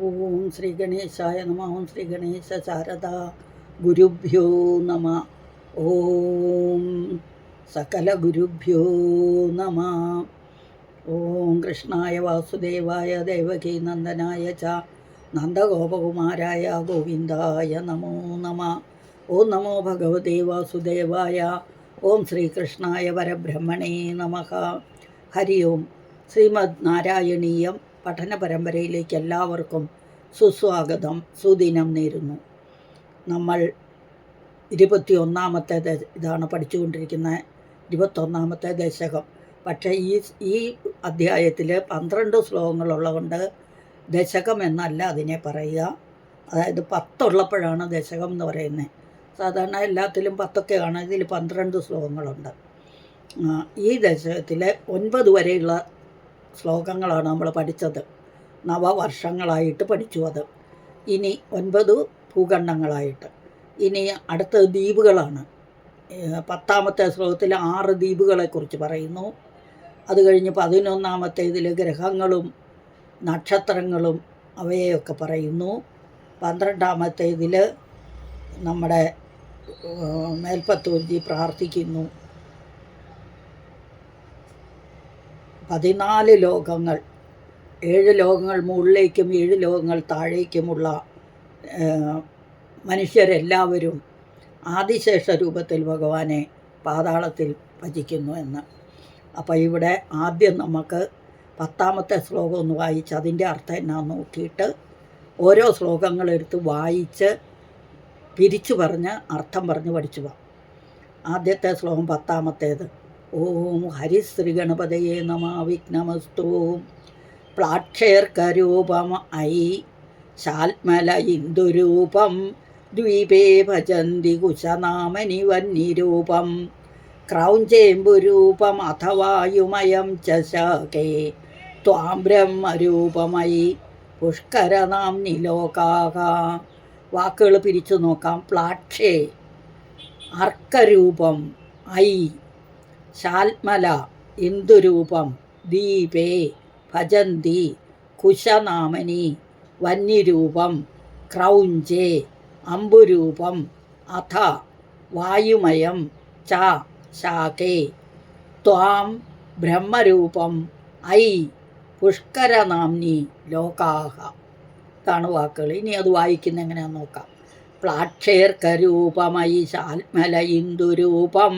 ഓം ശ്രീ ഗണേശായ നമ. ഓം ശ്രീ ഗണേശ ശാരദാ ഗുരുഭ്യോ നമ. ഓം സകല ഗുരുഭ്യോ നമ. ഓം കൃഷ്ണായ വാസുദേവായ ദേവകീ നന്ദനായ ച നന്ദഗോപകുമാരായ ഗോവിന്ദായ നമോ നമ. ഓം നമോ ഭഗവതേ വാസുദേവായ. ഓം ശ്രീകൃഷ്ണായ പരബ്രഹ്മണേ നമഃ. ഹരി ഓം. ശ്രീമദ് നാരായണീയം പഠന പരമ്പരയിലേക്ക് എല്ലാവർക്കും സുസ്വാഗതം, സുദിനം നേരുന്നു. നമ്മൾ 21ാമത്തെ ഇതാണ് പഠിച്ചുകൊണ്ടിരിക്കുന്നത്, 21ാമത്തെ ദശകം. പക്ഷേ ഈ അധ്യായത്തിൽ 12 ശ്ലോകങ്ങളുള്ളതുകൊണ്ട് ദശകം എന്നല്ല അതിനെ പറയുക. അതായത് 10 ഉള്ളപ്പോഴാണ് ദശകം എന്ന് പറയുന്നത്. സാധാരണ എല്ലാത്തിലും 10 ആണ്, ഇതിൽ 12 ശ്ലോകങ്ങളുണ്ട്. ഈ ദശകത്തിലെ 9 വരെയുള്ള ശ്ലോകങ്ങളാണ് നമ്മൾ പഠിച്ചത്. നവവർഷങ്ങളായിട്ട് പഠിച്ചു അത്. ഇനി 9 ഭൂഖണ്ഡങ്ങളായിട്ട്. ഇനി അടുത്ത ദ്വീപുകളാണ്. 10ാമത്തെ ശ്ലോകത്തിൽ 6 ദ്വീപുകളെക്കുറിച്ച് പറയുന്നു. അത് കഴിഞ്ഞ് 11ാമത്തേതിൽ ഗ്രഹങ്ങളും നക്ഷത്രങ്ങളും അവയെയൊക്കെ പറയുന്നു. 12ാമത്തേതിൽ നമ്മുടെ മേൽപ്പത്തൂർജി പ്രാർത്ഥിക്കുന്നു. 14 ലോകങ്ങൾ, 7 ലോകങ്ങൾ മുകളിലേക്കും 7 ലോകങ്ങൾ താഴേക്കുമുള്ള മനുഷ്യരെല്ലാവരും ആദിശേഷ രൂപത്തിൽ ഭഗവാനെ പാതാളത്തിൽ ഭജിക്കുന്നു എന്ന്. അപ്പോൾ ഇവിടെ ആദ്യം നമുക്ക് 10ാമത്തെ ശ്ലോകം ഒന്ന് വായിച്ച് അതിൻ്റെ അർത്ഥം എന്നാന്ന് നോക്കിയിട്ട് ഓരോ ശ്ലോകങ്ങളെടുത്ത് വായിച്ച് പിരിച്ചു പറഞ്ഞ് അർത്ഥം പറഞ്ഞ് പഠിച്ചു പോകാം. ആദ്യത്തെ ശ്ലോകം 10ാമത്തേത്. ഓം ഹരിശ്രീ ഗണപതയേ നമ. വിഘ്നമസ്തു. പ്ലാക്ഷേർക്കരൂപം ഐ ശാൽമല ഇന്ദുരൂപം ദ്വീപേ ഭജന്തി കുശനാമനി വന്യരൂപം ക്രൗഞ്ചേമ്പുരൂപം അഥവായുമയം ചശാകേ ത്വാം ബ്രഹ്മരൂപമയി പുഷ്കരനാം നിലോകാഹ. വാക്കുകൾ പിരിച്ചു നോക്കാം. പ്ലാക്ഷേ, അർക്കരൂപം, ഐ, ശാൽമല, ഇന്ദുരൂപം, ദീപേ, ഭജന്തി, കുശനാമനി, വന്യരൂപം, ക്രൗഞ്ചേ, അംബുരൂപം, അഥ, വായുമയം, ച, ശാകേ, ത്വാം ബ്രഹ്മരൂപം, ഐ, പുഷ്കരനാംനി ലോകാഹ. ഇതാണ് വാക്കുകൾ. ഇനി അത് വായിക്കുന്ന എങ്ങനെയാണെന്ന് നോക്കാം. പ്ലാക്ഷേർക്കരൂപമയി ശാൽമല ഇന്ദുരൂപം.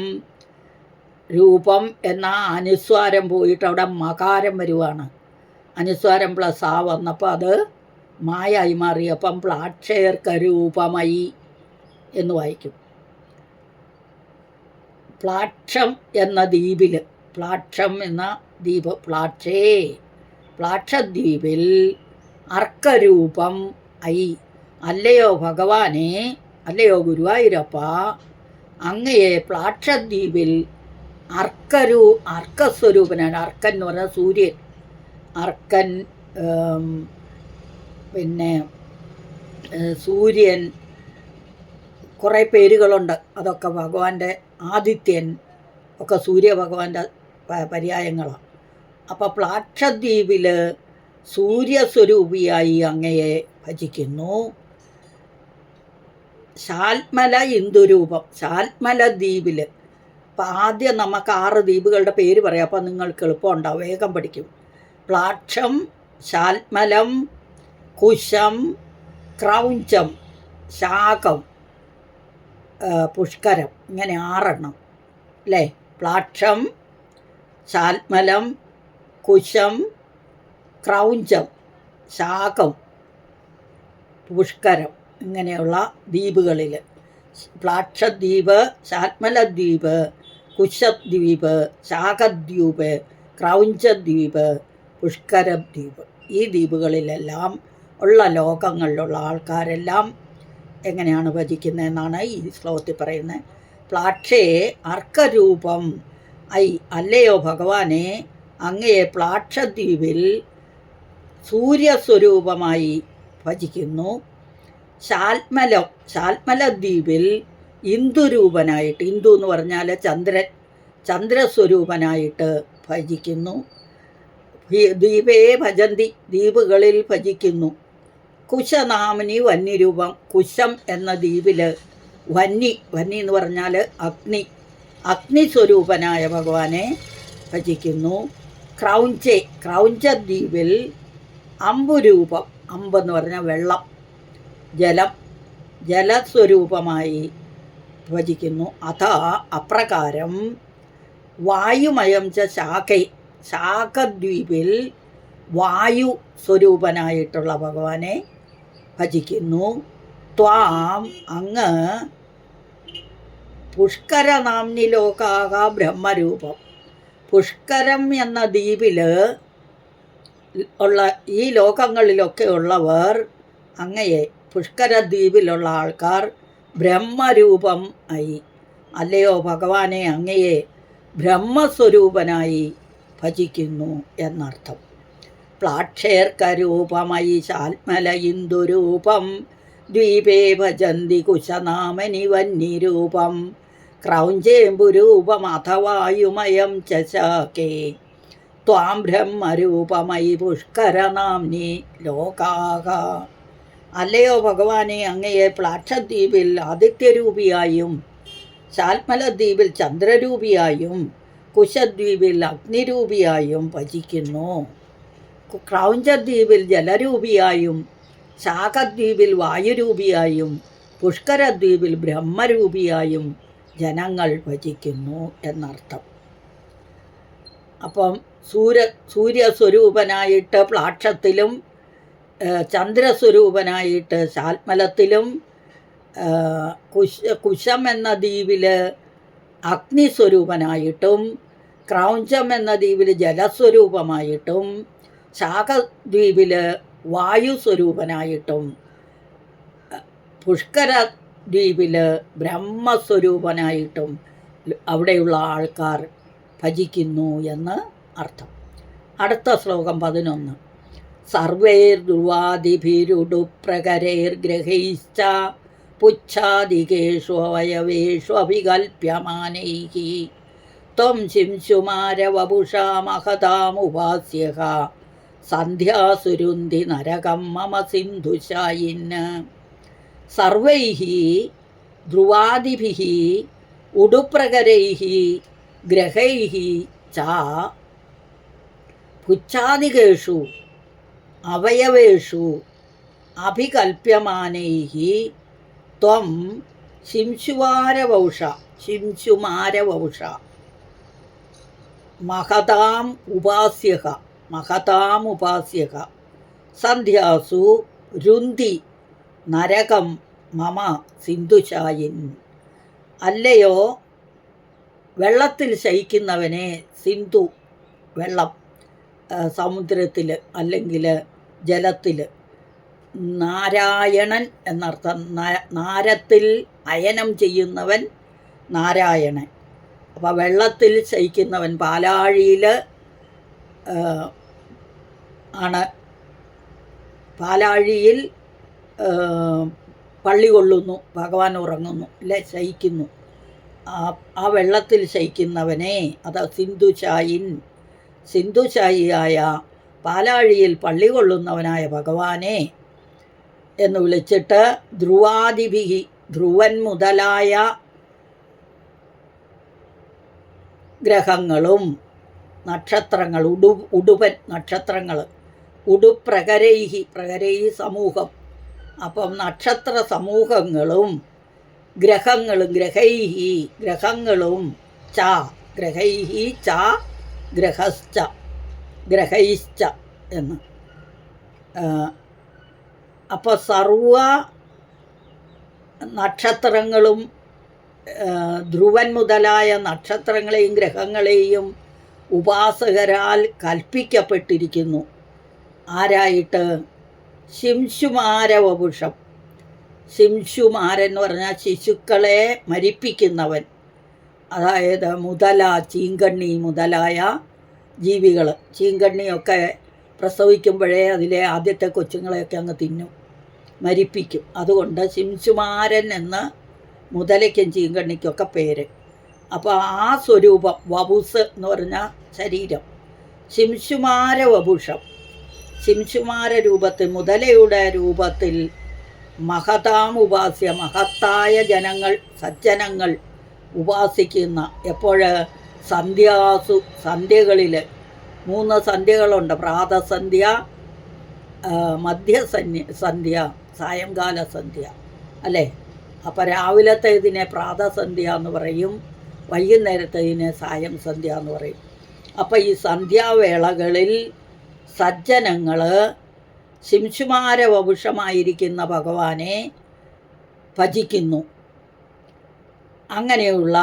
രൂപം എന്ന അനുസ്വാരം പോയിട്ട് അവിടെ മകാരം വരുവാണ്. അനുസ്വാരം പ്ലസ് ആ വന്നപ്പോൾ അത് മായായി മാറിയപ്പം പ്ലാക്ഷേർക്കരൂപമയി എന്ന് വായിക്കും. പ്ലാക്ഷം എന്ന ദ്വീപിൽ, പ്ലാക്ഷം എന്ന ദ്വീപ്, പ്ലാക്ഷദ്വീപിൽ അർക്കരൂപം ഐ. അല്ലയോ ഭഗവാനെ, അല്ലയോ ഗുരുവായൂരപ്പ, അങ്ങയെ പ്ലാക്ഷദ്വീപിൽ അർക്കസ്വരൂപനാണ്. അർക്കൻ എന്ന് പറഞ്ഞാൽ സൂര്യൻ. അർക്കൻ, പിന്നെ സൂര്യൻ, കുറേ പേരുകളുണ്ട്. അതൊക്കെ ഭഗവാന്റെ, ആദിത്യൻ ഒക്കെ സൂര്യഭഗവാന്റെ പര്യായങ്ങളാണ്. അപ്പോൾ പ്ലാക്ഷദ്വീപിൽ സൂര്യസ്വരൂപിയായി അങ്ങയെ ഭജിക്കുന്നു. ശാൽമല ഇന്ദുരൂപം, ശാൽമല ദ്വീപിൽ. അപ്പോൾ ആദ്യം നമുക്ക് 6 ദ്വീപുകളുടെ പേര് പറയാം, അപ്പോൾ നിങ്ങൾക്ക് എളുപ്പമുണ്ടാവും, വേഗം പഠിക്കും. പ്ലാക്ഷം, ശാൽമലം, കുശം, ക്രൗഞ്ചം, ശാകം, പുഷ്കരം, ഇങ്ങനെ 6 അല്ലേ? പ്ലാക്ഷം, ശാൽമലം, കുശം, ക്രൗഞ്ചം, ശാകം, പുഷ്കരം, ഇങ്ങനെയുള്ള ദ്വീപുകളിൽ പ്ലാക്ഷദ്വീപ്, ശാൽമലദ്വീപ്, കുശദ്വീപ്, ശാഖദ്വീപ്, ക്രൗഞ്ചദ്വീപ്, പുഷ്കരദ്വീപ്. ഈ ദ്വീപുകളിലെല്ലാം ഉള്ള ലോകങ്ങളിലുള്ള ആൾക്കാരെല്ലാം എങ്ങനെയാണ് ഭജിക്കുന്നതെന്നാണ് ഈ ശ്ലോകത്തിൽ പറയുന്നത്. പ്ലാക്ഷേ അർക്കരൂപം ഐ. അല്ലയോ ഭഗവാനെ, അങ്ങയെ പ്ലാക്ഷദ്വീപിൽ സൂര്യസ്വരൂപമായി ഭജിക്കുന്നു. ശാൽമലദ്വീപിൽ ഇന്ദുരൂപനായിട്ട്, ഇന്ദു എന്ന് പറഞ്ഞാൽ ചന്ദ്രൻ, ചന്ദ്രസ്വരൂപനായിട്ട് ഭജിക്കുന്നു. ദ്വീപേ ഭജന്തി, ദ്വീപുകളിൽ ഭജിക്കുന്നു. കുശനാമിനി വന്യരൂപം. കുശം എന്ന ദ്വീപിൽ വന്നി എന്ന് പറഞ്ഞാൽ അഗ്നിസ്വരൂപനായ ഭഗവാനെ ഭജിക്കുന്നു. ക്രൗഞ്ച ദ്വീപിൽ അമ്പുരൂപം. അമ്പെന്ന് പറഞ്ഞാൽ വെള്ളം, ജലസ്വരൂപമായി ഭജിക്കുന്നു. അപ്രകാരം വായുമയം ച ശാഖദ്വീപിൽ വായു സ്വരൂപനായിട്ടുള്ള ഭഗവാനെ ഭജിക്കുന്നു. ത്വാം അങ്ങ് പുഷ്കരനാംനി ലോകാക ബ്രഹ്മരൂപം. പുഷ്കരം എന്ന ദ്വീപിൽ ഉള്ള ഈ ലോകങ്ങളിലൊക്കെ ഉള്ളവർ അങ്ങയെ, പുഷ്കര ദ്വീപിലുള്ള ആൾക്കാർ ബ്രഹ്മരൂപം ആയി. അല്ലയോ ഭഗവാനെ, അങ്ങയെ ബ്രഹ്മസ്വരൂപനായി ഭജിക്കുന്നു എന്നർത്ഥം. പ്ലാക്ഷേർക്കരൂപമയി ശാൽമല ഇന്ദുരൂപം ദ്വീപേ ഭജന്തി കുശനാമനി വന്യരൂപം ക്രൗഞ്ചേമ്പുരൂപം അഥവായുമയം ചശാകേ ത്വാം ബ്രഹ്മരൂപമയി പുഷ്കരനാംനി ലോകാക. അല്ലയോ ഭഗവാനെ, അങ്ങയെ പ്ലാക്ഷദ്വീപിൽ ആദിത്യരൂപിയായും ശാൽമലദ്വീപിൽ ചന്ദ്രരൂപിയായും കുശദ്വീപിൽ അഗ്നിരൂപിയായും ഭജിക്കുന്നു. ക്രൗഞ്ചദ്വീപിൽ ജലരൂപിയായും ശാഖദ്വീപിൽ വായുരൂപിയായും പുഷ്കരദ്വീപിൽ ബ്രഹ്മരൂപിയായും ജനങ്ങൾ ഭജിക്കുന്നു എന്നർത്ഥം. അപ്പം സൂര്യസ്വരൂപനായിട്ട് പ്ലാക്ഷത്തിലും ചന്ദ്രസ്വരൂപനായിട്ട് ശാൽമലത്തിലും കുശം എന്ന ദ്വീപിൽ അഗ്നിസ്വരൂപനായിട്ടും ക്രൗഞ്ചം എന്ന ദ്വീപിൽ ജലസ്വരൂപമായിട്ടും ശാഖദ്വീപിൽ വായുസ്വരൂപനായിട്ടും പുഷ്കര ദ്വീപിൽ ബ്രഹ്മസ്വരൂപനായിട്ടും അവിടെയുള്ള ആൾക്കാർ ഭജിക്കുന്നു എന്ന് അർത്ഥം. അടുത്ത ശ്ലോകം 11. സർവൈർധ്രുവാദിഭിരുഡുപ്രകരൈർഗ്രഹൈശ്ച പുച്ഛാദികേഷു അവയവേഷു അഭികൽപ്യമാനൈഃ ത്വം ശിംശുമാരവപുഷാ മഹതാമുപാസ്യഃ സന്ധ്യാസുരുന്തി നരകം മമ സിന്ധുശായിന്. സർവൈഃ ധ്രുവാദിഭിഃ ഉഡുപ്രകരൈഃ ഗ്രഹൈഃ ച പുച്ഛാദികേഷു അവയവേഷു അഭികൽപ്യമാനൈഃ ത്വം ശിംശുമാരവപുഷ മഹതാം ഉപാസ്യഃ സന്ധ്യാസു രുന്തി നരകം മമ സിന്ധുശായിൻ. അല്ലയോ വെള്ളത്തിൽ ശയിക്കുന്നവനെ, സിന്ധു വെള്ളം, സമുദ്രത്തിൽ അല്ലെങ്കിൽ ജലത്തിൽ, നാരായണൻ എന്നർത്ഥം. നാരത്തിൽ അയനം ചെയ്യുന്നവൻ നാരായണൻ. അപ്പോൾ വെള്ളത്തിൽ ശയിക്കുന്നവൻ, പാലാഴിയിൽ ആണ്, പാലാഴിയിൽ പള്ളി കൊള്ളുന്നു, ഭഗവാൻ ഉറങ്ങുന്നു അല്ലെ, ശയിക്കുന്നു. ആ വെള്ളത്തിൽ ശയിക്കുന്നവനെ, അത് സിന്ധുശായിയായ പാലാഴിയിൽ പള്ളി കൊള്ളുന്നവനായ ഭഗവാനെ എന്ന് വിളിച്ചിട്ട് ധ്രുവാദിഭിഹി, ധ്രുവൻ മുതലായ ഗ്രഹങ്ങളും നക്ഷത്രങ്ങൾ, ഉടുപൻ നക്ഷത്രങ്ങൾ, ഉടുപ്രകരൈഹി, പ്രകരൈഹി സമൂഹം, അപ്പം നക്ഷത്ര സമൂഹങ്ങളും ഗ്രഹങ്ങളും, ഗ്രഹങ്ങളും ഗ്രഹൈശ്ച എന്ന്. അപ്പോൾ സർവ നക്ഷത്രങ്ങളും ധ്രുവൻ മുതലായ നക്ഷത്രങ്ങളെയും ഗ്രഹങ്ങളെയും ഉപാസകരാൽ കൽപ്പിക്കപ്പെട്ടിരിക്കുന്നു. ആരായിട്ട്? ശിംശുമാരവപുഷം. ശിംശുമാരൻ എന്ന് പറഞ്ഞാൽ ശിശുക്കളെ മരിപ്പിക്കുന്നവൻ, അതായത് ചീങ്കണ്ണി മുതലായ ജീവികൾ. ചീങ്കണ്ണിയൊക്കെ പ്രസവിക്കുമ്പോഴേ അതിലെ ആദ്യത്തെ കൊച്ചുങ്ങളെയൊക്കെ അങ്ങ് തിന്നും, മരിപ്പിക്കും. അതുകൊണ്ട് ശിംശുമാരൻ എന്ന് മുതലയ്ക്കും ചീങ്കണ്ണിക്കൊക്കെ പേര്. അപ്പോൾ ആ സ്വരൂപം, വപുസ് എന്ന് പറഞ്ഞാൽ ശരീരം, ശിംശുമാരവപുഷം, ശിംശുമാര രൂപത്തിൽ മുതലയുടെ രൂപത്തിൽ മഹതാമുപാസ്യ മഹത്തായ ജനങ്ങൾ സജ്ജനങ്ങൾ ഉപാസിക്കുന്ന എപ്പോഴ് സന്ധ്യകളിൽ 3 സന്ധ്യകളുണ്ട്. പ്രാതസന്ധ്യ, മധ്യസന്ധ്യ, സായംകാല സന്ധ്യ അല്ലേ. അപ്പോൾ രാവിലത്തെ ഇതിനെ പ്രാതസന്ധ്യ എന്ന് പറയും, വൈകുന്നേരത്തെ ഇതിനെ സായം സന്ധ്യ എന്ന് പറയും. അപ്പോൾ ഈ സന്ധ്യാവേളകളിൽ സജ്ജനങ്ങൾ ശിംശുമാരവപുഷമായിരിക്കുന്ന ഭഗവാനെ ഭജിക്കുന്നു. അങ്ങനെയുള്ള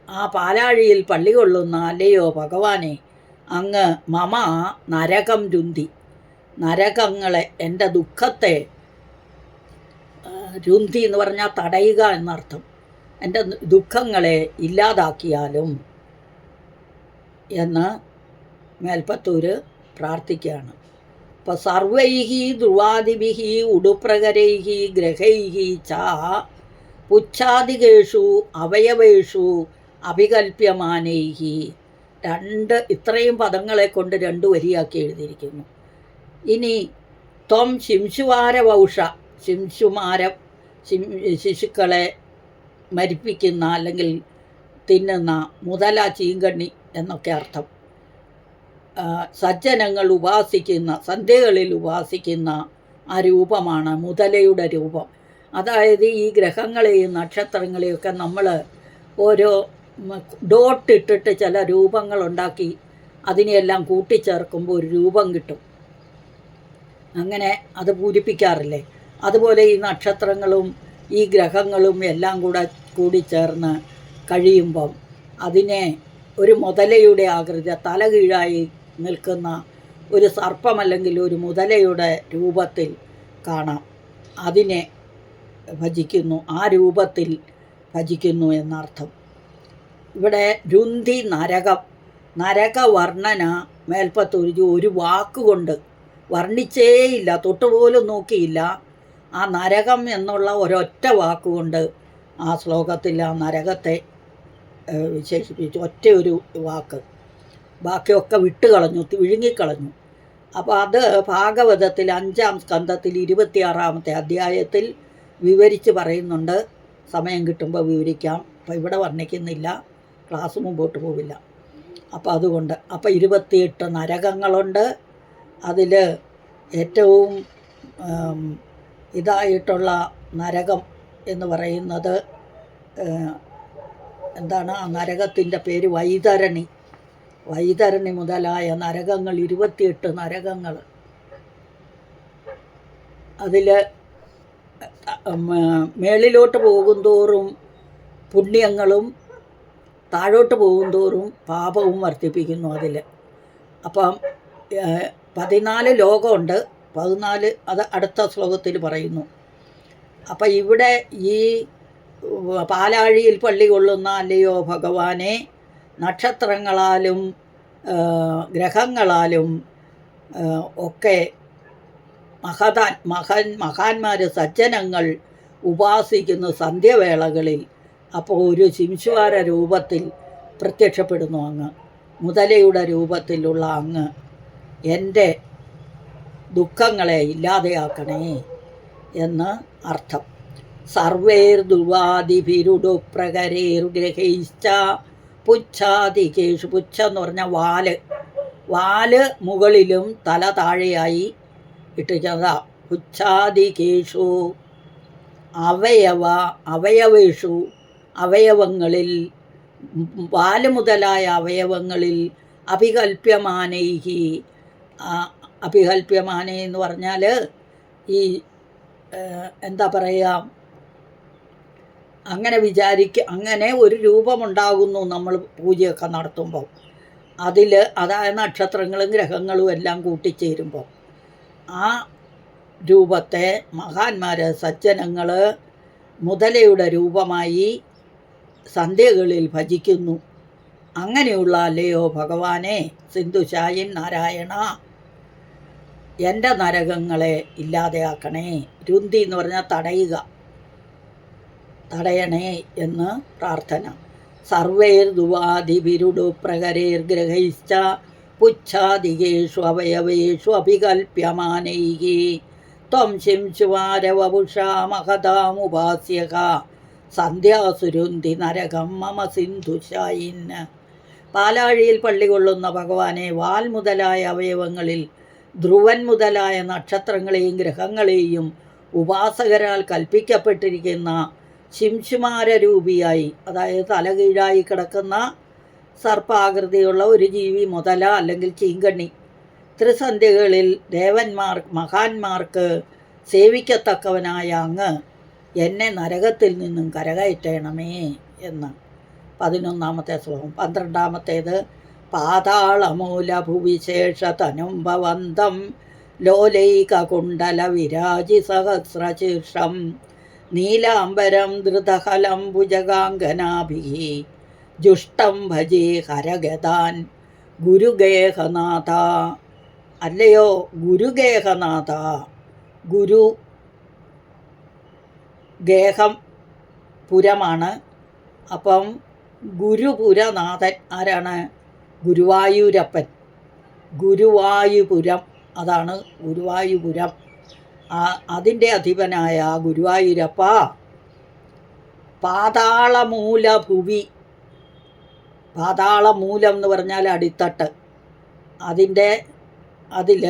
ആ പാലാഴിയിൽ പള്ളി കൊള്ളുന്ന അല്ലയോ ഭഗവാനെ, അങ്ങ് മമ നരകം രുന്തി, നരകങ്ങളെ, എൻ്റെ ദുഃഖത്തെ, രുന്തി എന്ന് പറഞ്ഞാൽ തടയുക എന്നർത്ഥം, എൻ്റെ ദുഃഖങ്ങളെ ഇല്ലാതാക്കിയാലും എന്ന് മേൽപ്പത്തൂർ പ്രാർത്ഥിക്കുകയാണ്. അപ്പോൾ സർവൈഹി ധ്രുവാദിഭിഹി ഉടുപ്രകരൈഹി ഗ്രഹൈഹി ച പുച്ഛാദികേഷു അവയവേഷു അഭികൽപ്യമാനൈഹി. ഇത്രയും പദങ്ങളെ കൊണ്ട് 2 വരിയാക്കി എഴുതിയിരിക്കുന്നു. ഇനി ത്വം ശിംശുവാരവൗഷ, ശിശുക്കളെ മരിപ്പിക്കുന്ന അല്ലെങ്കിൽ തിന്നുന്ന മുതല, ചീങ്കണ്ണി എന്നൊക്കെ അർത്ഥം. സജ്ജനങ്ങൾ ഉപാസിക്കുന്ന, സന്ധ്യകളിൽ ഉപാസിക്കുന്ന ആ രൂപമാണ് മുതലയുടെ രൂപം. അതായത് ഈ ഗ്രഹങ്ങളെയും നക്ഷത്രങ്ങളെയൊക്കെ നമ്മൾ ഓരോ ഡോട്ടിട്ടിട്ട് ചില രൂപങ്ങളുണ്ടാക്കി അതിനെയെല്ലാം കൂട്ടിച്ചേർക്കുമ്പോൾ ഒരു രൂപം കിട്ടും. അങ്ങനെ അത് പൂരിപ്പിക്കാറില്ലേ. അതുപോലെ ഈ നക്ഷത്രങ്ങളും ഈ ഗ്രഹങ്ങളും എല്ലാം കൂടിച്ചേർന്ന് കഴിയുമ്പം അതിനെ ഒരു മുതലയുടെ ആകൃതി, തലകീഴായി നിൽക്കുന്ന ഒരു സർപ്പം അല്ലെങ്കിൽ ഒരു മുതലയുടെ രൂപത്തിൽ കാണാം. അതിനെ ഭജിക്കുന്നു, ആ രൂപത്തിൽ ഭജിക്കുന്നു എന്നർത്ഥം. ഇവിടെ രുന്തി നരകം, നരകവർണ്ണന മേൽപ്പത്തൂർ ഒരു വാക്കുകൊണ്ട് വർണ്ണിച്ചേയില്ല, തൊട്ടുപോലും നോക്കിയില്ല. ആ നരകം എന്നുള്ള ഒരൊറ്റ വാക്കുകൊണ്ട് ആ ശ്ലോകത്തിൽ ആ നരകത്തെ വിശേഷിപ്പിച്ചു. ഒറ്റ ഒരു വാക്ക്, ബാക്കിയൊക്കെ വിട്ടുകളഞ്ഞു, വിഴുങ്ങിക്കളഞ്ഞു. അപ്പോൾ അത് ഭാഗവതത്തിൽ 5-ാം സ്കന്ധത്തിൽ 26-ാമത്തെ അധ്യായത്തിൽ വിവരിച്ച് പറയുന്നുണ്ട്. സമയം കിട്ടുമ്പോൾ വിവരിക്കാം. അപ്പോൾ ഇവിടെ വർണ്ണിക്കുന്നില്ല, ക്ലാസ് മുമ്പോട്ട് പോവില്ല. അപ്പോൾ അതുകൊണ്ട് 28 നരകങ്ങളുണ്ട്. അതിൽ ഏറ്റവും ഇതായിട്ടുള്ള നരകം എന്ന് പറയുന്നത് എന്താണ്? ആ നരകത്തിൻ്റെ പേര് വൈതരണി. വൈതരണി മുതലായ നരകങ്ങൾ, 28 നരകങ്ങൾ. അതിൽ മേളിലോട്ട് പോകുന്തോറും പുണ്യങ്ങളും താഴോട്ട് പോകുന്തോറും പാപവും വർദ്ധിപ്പിക്കുന്നു അതിൽ. അപ്പം 14 ലോകമുണ്ട്, 14 അത് അടുത്ത ശ്ലോകത്തിൽ പറയുന്നു. അപ്പം ഇവിടെ ഈ പാലാഴിയിൽ പള്ളി കൊള്ളുന്ന അല്ലയോ ഭഗവാനെ, നക്ഷത്രങ്ങളാലും ഗ്രഹങ്ങളാലും ഒക്കെ മഹാന്മാർ സജ്ജനങ്ങൾ ഉപാസിക്കുന്നു സന്ധ്യവേളകളിൽ. അപ്പോൾ ഒരു ശിംശുവാര രൂപത്തിൽ പ്രത്യക്ഷപ്പെടുന്നു അങ്ങ്, മുതലയുടെ രൂപത്തിലുള്ള അങ്ങ് എൻ്റെ ദുഃഖങ്ങളെ ഇല്ലാതെയാക്കണേ എന്ന് അർത്ഥം. സർവേർദുവാദിഭിരുടുപ്രകരേർഗ്രഹൈശ്ച പുച്ഛാദികേഷു. പുച്ഛം എന്ന് പറഞ്ഞാൽ വാല് മുകളിലും തല താഴെയായി ഇട്ടിരിക്കുന്നതാ. പുച്ഛാദികേഷു അവയവേഷു, അവയവങ്ങളിൽ, വാല് മുതലായ അവയവങ്ങളിൽ അഭികൽപ്യമാനൈഹി. അഭികൽപ്യമാനൈ എന്ന് പറഞ്ഞാൽ ഈ എന്താ പറയുക, അങ്ങനെ അങ്ങനെ ഒരു രൂപമുണ്ടാകുന്നു നമ്മൾ പൂജയൊക്കെ നടത്തുമ്പോൾ. അതായത് നക്ഷത്രങ്ങളും ഗ്രഹങ്ങളും എല്ലാം കൂട്ടിച്ചേരുമ്പോൾ ആ രൂപത്തെ മഹാന്മാർ സജ്ജനങ്ങൾ മുതലയുടെ രൂപമായി സന്ധ്യകളിൽ ഭജിക്കുന്നു. അങ്ങനെയുള്ള അല്ലയോ ഭഗവാനെ സിന്ധുശായിൻ നാരായണ, എൻ്റെ നരകങ്ങളെ ഇല്ലാതെയാക്കണേ. രുന്തി എന്ന് പറഞ്ഞാൽ തടയണേ എന്ന് പ്രാർത്ഥന. സർവേർദുവാദിഭിരുടുപ്രകരേർഗ്രഹൈശ്ച പുച്ഛാദികേഷു അവയവേഷു അഭികൽപ്യമാനൈः ത്വം ശിംശുവാരവപുഷാ മഹതാമുപാസ്യക സന്ധ്യാസുരുന്തി നരകം മമ സിന്ധുശായിന്. പാലാഴിയിൽ പള്ളികൊള്ളുന്ന ഭഗവാനെ വാൽ മുതലായ അവയവങ്ങളിൽ ധ്രുവൻ മുതലായ നക്ഷത്രങ്ങളെയും ഗ്രഹങ്ങളെയും ഉപാസകരാൽ കൽപ്പിക്കപ്പെട്ടിരിക്കുന്ന ശിംശുമാരരൂപിയായി, അതായത് തലകീഴായി കിടക്കുന്ന സർപ്പാകൃതിയുള്ള ഒരു ജീവി മുതല അല്ലെങ്കിൽ ചീങ്കണ്ണി, ത്രിസന്ധ്യകളിൽ മഹാന്മാർക്ക് സേവിക്കത്തക്കവനായ അങ്ങ് എന്നെ നരകത്തിൽ നിന്നും കരകയറ്റണമേ എന്ന് 11-ാമത്തെ ശ്ലോകം. 12-ാമത്തേത് പാതാളമൂലഭുവിശേഷതനും ഭവന്തം ലോലൈകകുണ്ടല വിരാജി സഹസ്രശീർഷം നീലാംബരം ധൃതഹലം ഭുജഗാംഗനാഭിः ജുഷ്ടം ഭജേ ഹരഗതാൻ ഗുരുഗേഹനാഥ. അല്ലയോ ഗുരുഗേഹനാഥ. ഗുരു ഗേഹം പുരമാണ്. അപ്പം ഗുരുപുരനാഥൻ ആരാണ്? ഗുരുവായൂരപ്പൻ. ഗുരുവായൂപുരം, അതാണ് ഗുരുവായൂപുരം. അതിൻ്റെ അധിപനായ ഗുരുവായൂരപ്പ പാതാളമൂലഭുവി. പാതാളമൂലം എന്ന് പറഞ്ഞാൽ അടിത്തട്ട്. അതിൽ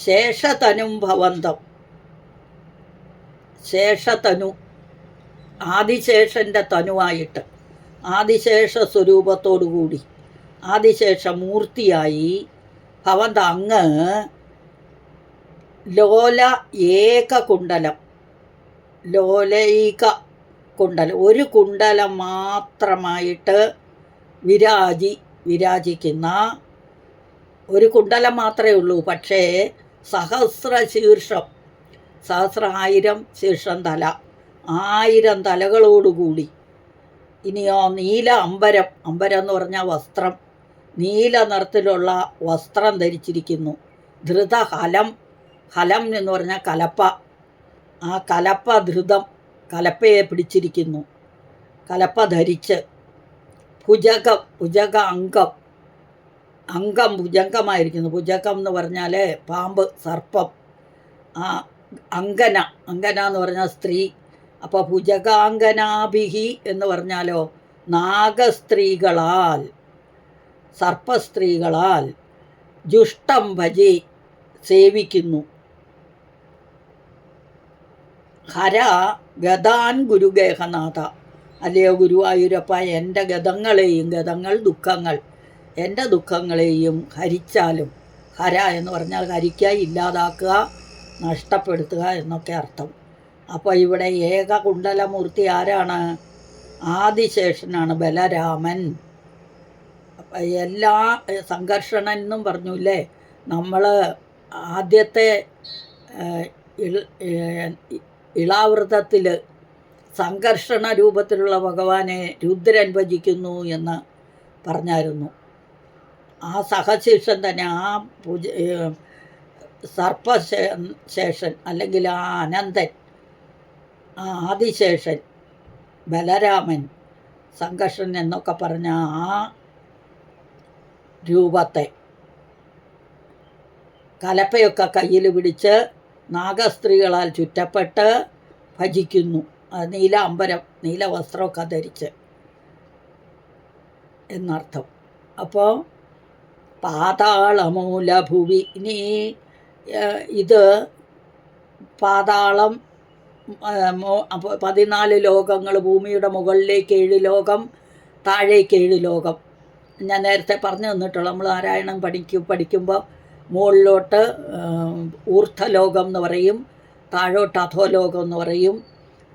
ശേഷതനും ഭവന്തം. ശേഷതനു ആദിശേഷൻ്റെ തനുവായിട്ട്, ആദിശേഷ സ്വരൂപത്തോടുകൂടി, ആദിശേഷമൂർത്തിയായി ഭവന്ത അങ്ങ് ലോല ഏക കുണ്ടലം, ലോലൈക കുണ്ടലം, ഒരു കുണ്ടലം മാത്രമായിട്ട് വിരാജിക്കുന്ന ഒരു കുണ്ടലം മാത്രമേ ഉള്ളൂ. പക്ഷേ സഹസ്രശീർഷം, 1000 ശീർഷം തല, 1000 തലകളോടുകൂടി. ഇനിയോ നീല അമ്പരം. അമ്പരം എന്ന് പറഞ്ഞാൽ വസ്ത്രം. നീല നിറത്തിലുള്ള വസ്ത്രം ധരിച്ചിരിക്കുന്നു. ധൃതഹലം. ഹലം എന്ന് പറഞ്ഞാൽ കലപ്പ. ആ കലപ്പ ധൃതം, കലപ്പയെ പിടിച്ചിരിക്കുന്നു. കലപ്പ ധരിച്ച്. ഭുജകം. ഭുജക അംഗം. അംഗം ഭുജംഗമായിരിക്കുന്നു. ഭുജകം എന്ന് പറഞ്ഞാൽ പാമ്പ്, സർപ്പം. ആ അങ്കന. അങ്കന എന്ന് പറഞ്ഞാൽ സ്ത്രീ. അപ്പോൾ ഭുജകാംഗനാഭിഹി എന്ന് പറഞ്ഞാലോ നാഗസ്ത്രീകളാൽ, സർപ്പസ്ത്രീകളാൽ ജുഷ്ടം ഭജി സേവിക്കുന്നു. ഹര ഗതാൻ ഗുരുഗേഹനാഥ. അല്ലയോ ഗുരുവായൂരപ്പ, എൻ്റെ ഗതങ്ങളെയും, ഗതങ്ങൾ ദുഃഖങ്ങൾ, എൻ്റെ ദുഃഖങ്ങളെയും ഹരിച്ചാലും. ഹര എന്ന് പറഞ്ഞാൽ ഹരിക്കുക, ഇല്ലാതാക്കുക, നഷ്ടപ്പെടുത്തുക എന്നൊക്കെ അർത്ഥം. അപ്പോൾ ഇവിടെ ഏകകുണ്ടലമൂർത്തി ആരാണ്? ആദിശേഷനാണ്, ബലരാമൻ. എല്ലാ സംഘർഷണൻ എന്നും പറഞ്ഞില്ലേ നമ്മൾ. ആദ്യത്തെ ഇളാവൃതത്തിൽ സംഘർഷണ രൂപത്തിലുള്ള ഭഗവാനെ രുദ്രൻ ഭജിക്കുന്നു എന്ന് പറഞ്ഞായിരുന്നു. ആ സഹശീർഷൻ തന്നെ, ആ സർപ്പശേഷൻ അല്ലെങ്കിൽ ആ അനന്തൻ, ആ ആദിശേഷൻ, ബലരാമൻ, സംഘർഷൻ എന്നൊക്കെ പറഞ്ഞ ആ രൂപത്തെ കലപ്പയൊക്കെ കയ്യിൽ പിടിച്ച് നാഗസ്ത്രീകളാൽ ചുറ്റപ്പെട്ട് ഭജിക്കുന്നു. നീല അമ്പരം, നീല വസ്ത്രമൊക്കെ ധരിച്ച് എന്നർത്ഥം. അപ്പോൾ പാതാളമൂലഭുവി. ഇനി ഇത് പാതാളം, 14 ലോകങ്ങൾ, ഭൂമിയുടെ മുകളിലേക്ക് 7 ലോകം, താഴേക്ക് 7 ലോകം. ഞാൻ നേരത്തെ പറഞ്ഞു തന്നിട്ടുള്ളൂ. നമ്മൾ നാരായണൻ പഠിക്കുമ്പോൾ മുകളിലോട്ട് ഊർധ്വലോകം എന്ന് പറയും, താഴോട്ട് അധോലോകം എന്ന് പറയും.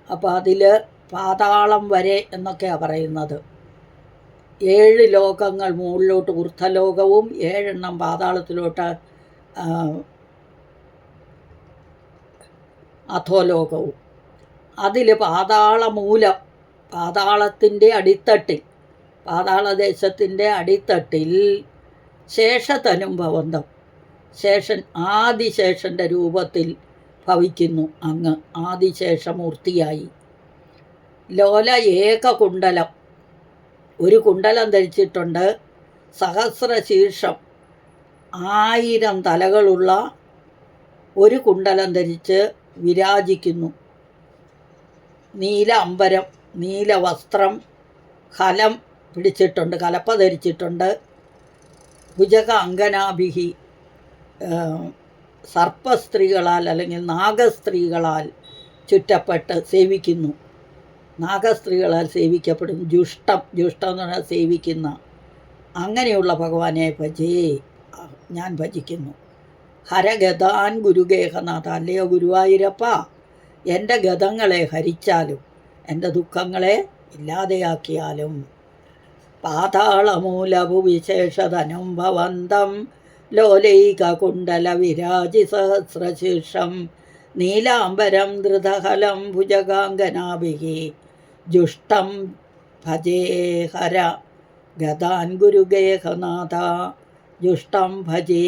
അപ്പോൾ അതിൽ പാതാളം വരെ എന്നൊക്കെയാണ് പറയുന്നത്. 7 ലോകങ്ങൾ മുകളിലോട്ട് ഊർധ്വലോകവും 7 പാതാളത്തിലോട്ട് അധോലോകവും. അതിൽ പാതാളമൂലം, പാതാളത്തിൻ്റെ അടിത്തട്ടിൽ, പാതാളദേശത്തിൻ്റെ അടിത്തട്ടിൽ ശേഷതനും ഭവന്തം, ശേഷൻ, ആദിശേഷൻ്റെ രൂപത്തിൽ ഭവിക്കുന്നു അങ്ങ്, ആദിശേഷമൂർത്തിയായി. ലോല ഏക കുണ്ടലം, ഒരു കുണ്ടലം ധരിച്ചിട്ടുണ്ട്. സഹസ്രശീർഷം 1000 തലകളുള്ള ഒരു കുണ്ടലം ധരിച്ച് വിരാജിക്കുന്നു. നീല അമ്പരം, നീല വസ്ത്രം, ഹലം പിടിച്ചിട്ടുണ്ട്, കലപ്പ ധരിച്ചിട്ടുണ്ട്. ഭുജക അങ്കനാഭിഹി, സർപ്പസ്ത്രീകളാൽ അല്ലെങ്കിൽ നാഗസ്ത്രീകളാൽ ചുറ്റപ്പെട്ട് സേവിക്കുന്നു. നാഗസ്ത്രീകളാൽ സേവിക്കപ്പെടുന്നു. ജുഷ്ടം എന്ന് പറഞ്ഞാൽ സേവിക്കുന്ന. അങ്ങനെയുള്ള ഭഗവാനെ ഞാൻ ഭജിക്കുന്നു. ഹരഗതാൻ ഗുരുഗേഹനാഥ, അല്ലയോ ഗുരുവായൂരപ്പ, എൻ്റെ ഗതങ്ങളെ ഹരിച്ചാലും എൻ്റെ ദുഃഖങ്ങളെ ഇല്ലാതെയാക്കിയാലും. പാതാളമൂലഭു വിശേഷധനം ഭവന്തം ലോലൈക കുണ്ടല വിരാജി സഹസ്രശീർഷം നീലാംബരം ധൃതഹലം ഭുജഗാംഗനാഭിഹി ജുഷ്ടം ഭജേ ഹര ഗതാൻ ഗുരുഗേഹനാഥ. ജുഷ്ടം ഭജേ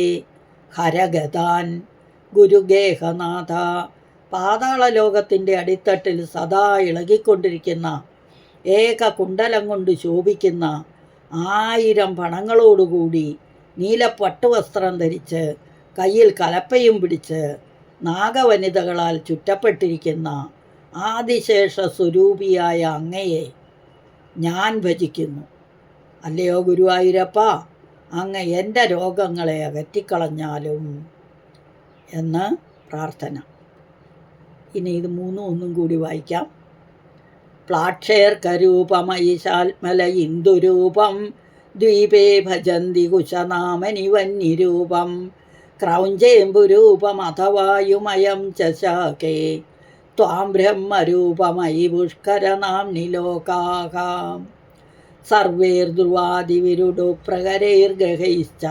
ഹരഗതാൻ ഗുരുഗേഹനാഥ. പാതാളലോകത്തിൻ്റെ അടിത്തട്ടിൽ സദാ ഇളകിക്കൊണ്ടിരിക്കുന്ന ഏക കുണ്ടലം കൊണ്ട് ശോഭിക്കുന്ന 1000 പണങ്ങളോടുകൂടി നീലപ്പട്ടുവസ്ത്രം ധരിച്ച് കയ്യിൽ കലപ്പയും പിടിച്ച് നാഗവനിതകളാൽ ചുറ്റപ്പെട്ടിരിക്കുന്ന ആദിശേഷ സ്വരൂപിയായ അങ്ങയെ ഞാൻ ഭജിക്കുന്നു. അല്ലയോ ഗുരുവായൂരപ്പ, അങ്ങ് എൻ്റെ രോഗങ്ങളെ അകറ്റിക്കളഞ്ഞാലും എന്ന് പ്രാർത്ഥന. ഇനി ഇത് ഒന്നും കൂടി വായിക്കാം. പ്ലാക്ഷേർക്കരൂപമയിശാത്മല ഇന്ദുരൂപം ദ്വീപേ ഭജന്തി കുശനാമനിവന്യരൂപം ക്രൗഞ്ചേമ്പുരൂപമഥവായുമയം ചശാകേ ത്വാം ബ്രഹ്മരൂപമയി പുഷ്കരനാംനി ലോകാഃ സർവൈർധ്രുവാദിവിരുഡു പ്രകരൈർഗ്രഹൈശ്ച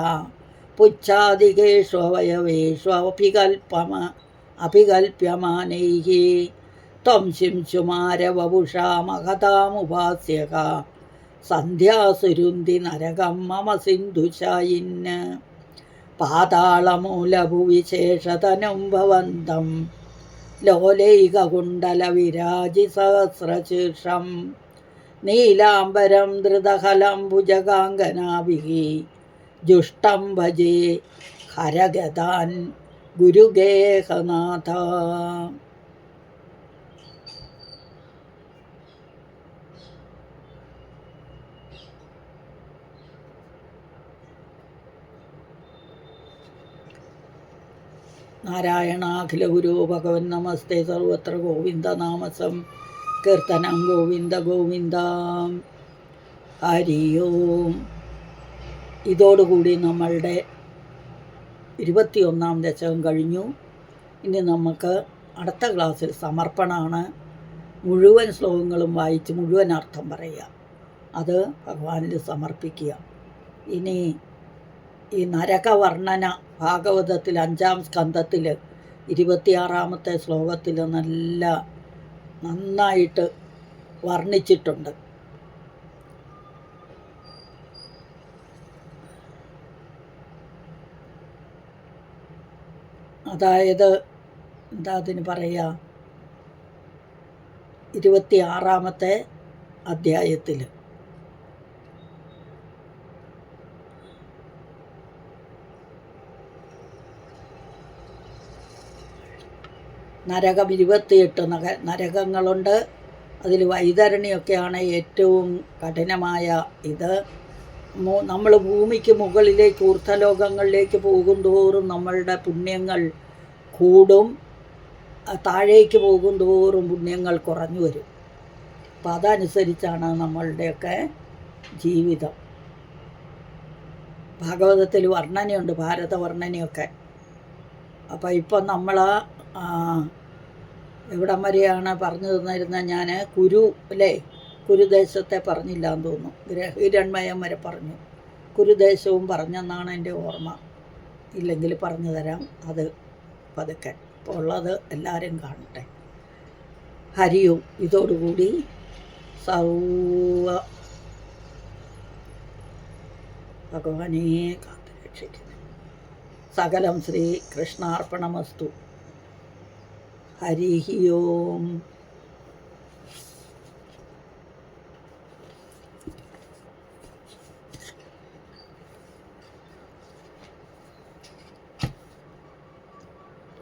പുച്ഛാദികേഷ്വവയവേഷു അഭികൽപ്യമാനൈഃ ത്വം ശിംശുമാരവപുഷാ മഹതാമുപാസ്യഃ സന്ധ്യാസുരുന്തി നരകം മമ സിന്ധുശായിന് പാതാളമൂലഭുവിശേഷതനും ഭവന്തം ലോലൈകകുണ്ടല വിരാജി സഹസ്രശീർഷം നീലാംബരം ധൃതഹലം ഭുജഗാംഗനാഭിഹി ജുഷ്ടം ഭജേ ഹരഗതാൻ ഗുരുഗേഹനാഥ. നാരായണാഖില ഗുരു ഭഗവൻ നമസ്തേ സർവത്ര ഗോവിന്ദനാമസം കീർത്തനം ഗോവിന്ദ ഗോവിന്ദ. ഹരി ഓം. ഇതോടുകൂടി നമ്മളുടെ 21ാം ദശകം കഴിഞ്ഞു. ഇനി നമുക്ക് അടുത്ത ക്ലാസ്സിൽ സമർപ്പണമാണ്. മുഴുവൻ ശ്ലോകങ്ങളും വായിച്ച് മുഴുവൻ അർത്ഥം പറയുക, അത് ഭഗവാനിൽ സമർപ്പിക്കുക. ഇനി ഈ നരകവർണ്ണന ഭാഗവതത്തിൽ 5ാം സ്കന്ധത്തിൽ 26ാമത്തെ ശ്ലോകത്തിൽ നന്നായിട്ട് വർണ്ണിച്ചിട്ടുണ്ട്. അതായത് എന്താ അതിന് പറയുക, 26ാമത്തെ അധ്യായത്തിൽ നരകം 28 നരകങ്ങളുണ്ട്. അതിൽ വൈതരണിയൊക്കെയാണ് ഏറ്റവും കഠിനമായ ഇത്. നമ്മൾ ഭൂമിക്ക് മുകളിലേക്ക് ഊർധ്വലോകങ്ങളിലേക്ക് പോകും തോറും നമ്മളുടെ പുണ്യങ്ങൾ കൂടും, താഴേക്ക് പോകും തോറും പുണ്യങ്ങൾ കുറഞ്ഞു വരും. അപ്പം അതനുസരിച്ചാണ് നമ്മളുടെയൊക്കെ ജീവിതം. ഭാഗവതത്തിൽ വർണ്ണനയുണ്ട്, ഭാരതവർണ്ണനയൊക്കെ. അപ്പം ഇപ്പം നമ്മൾ എവിടം വരെയാണ് പറഞ്ഞു തന്നിരുന്നത്? ഞാൻ കുരുദേശത്തെ പറഞ്ഞില്ല എന്ന് തോന്നുന്നു. ഹിരണ്മയം വരെ പറഞ്ഞു. കുരുദേശവും പറഞ്ഞെന്നാണ് എൻ്റെ ഓർമ്മ. ഇല്ലെങ്കിൽ പറഞ്ഞു തരാം അത് പതുക്കെ. ഇപ്പോൾ ഉള്ളത് എല്ലാവരും കാണട്ടെ. ഹരിയും. ഇതോടുകൂടി സർവ ഭഗവാനെ കാത്തുരക്ഷിക്കുന്നു. സകലം ശ്രീ കൃഷ്ണാർപ്പണമസ്തു. ഹരി ഓം.